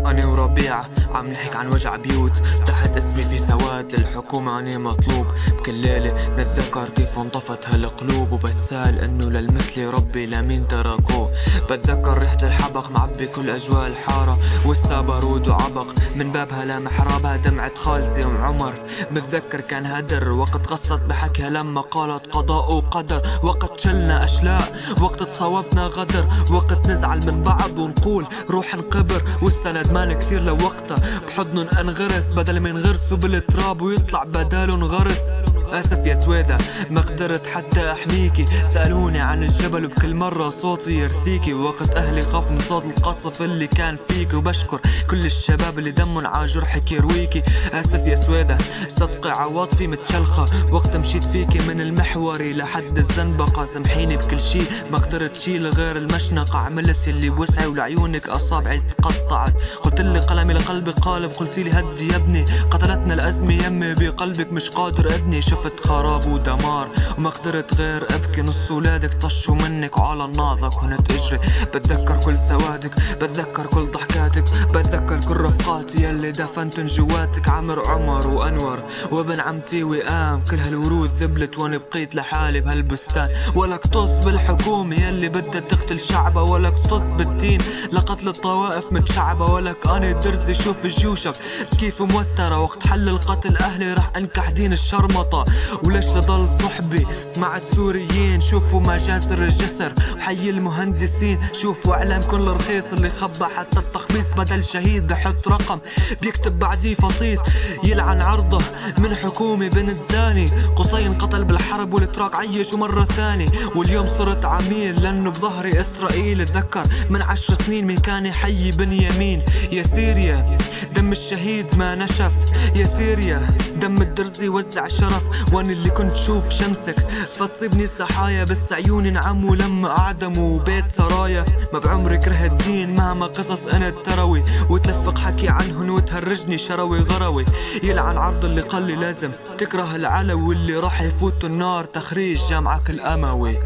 أنا وربيع عم نحكي عن وجع بيوت تحت اسمي في سواد للحكومة. أنا مطلوب بكل ليلة بتذكر كيف انطفت هالقلوب، وبتسال انه للمثل ربي لمين تركوه. بتذكر ريحة الحبق معبي كل اجواء الحارة، والسا بارود وعبق من بابها لمحرابها دمعة خالتي ام عمر. بتذكر كان هدر وقت غصت بحكيها لما قالت قضاء وقدر، وقت شلنا اشلاء، وقت تصاوبنا غدر، وقت نزعل من بعض ونقول روح نقبر، والسند مال كثير لوقتها بحضنن انغرس بدل من غرسوا بالتراب ويطلع بدالن غرس. آسف يا سويدة ما قدرت حتى أحميكي، سألوني عن الجبل وبكل مرة صوتي يرثيكي، وقت أهلي خاف من صوت القصف اللي كان فيك. وبشكر كل الشباب اللي دمن عجرحك يرويكي. آسف يا سويدة صدقي عواطفي متشلخة، وقت مشيت فيكي من المحوري لحد الزنبقة. سامحيني بكل شي ما قدرت شيل غير المشنقة، عملت اللي وسعي ولعيونك أصابعي تقطعت. قلتلي قلمي لقلبي قالب، قلتيلي هدي يا ابني، قتلتنا الأزمة يمي بقلبك مش قادر أدني. شفت خراب ودمار وما قدرت غير ابكي، نص ولادك طشوا منك وعلى الناظر كنت اجري. بتذكر كل سوادك، بتذكر كل ضحكاتك، بتذكر كل رفقاتي يلي دفنتن جواتك. عمر وانور وابن عمتي وقام، كل هالورود ذبلت وانا بقيت لحالي بهالبستان. ولك طز بالحكومة يلي بدها تقتل شعبها، ولك طز بالدين لقتل الطوائف متشعبة، ولك انا درزي شوف جيوشك كيف موترة. وقت حل القتل اهلي رح انكح دين الشرمطة، وليش لضل صحبي مع السوريين. شوفوا مجازر الجسر وحي المهندسين، شوفوا اعلامكم الرخيص اللي خبى حتى التخبيص. بدل شهيد بحط رقم بيكتب بعديه فطيس، يلعن عرضه من حكومة بنت زاني. قصين قتل بالحرب والتراك عيش ومرة ثاني، واليوم صرت عميل لانه بظهري اسرائيل. اتذكر من 10 سنين من كان يحيي بنيامين. يا سيريا دم الشهيد ما نشف، يا سيريا دم الدرزي وزع شرف. وانا اللي كنت شوف شمسك فتصيبني صحايا، بس عيوني انعموا لما اعدموا بيت سرايا. ما بعمري كره الدين مهما قصص انا التروي، وتلفق حكي عنهن وتهرجني شروي غروي. يلعن عرض اللي قال لي لازم تكره العلوي، واللي راح يفوت النار تخريج جامعك الاموي.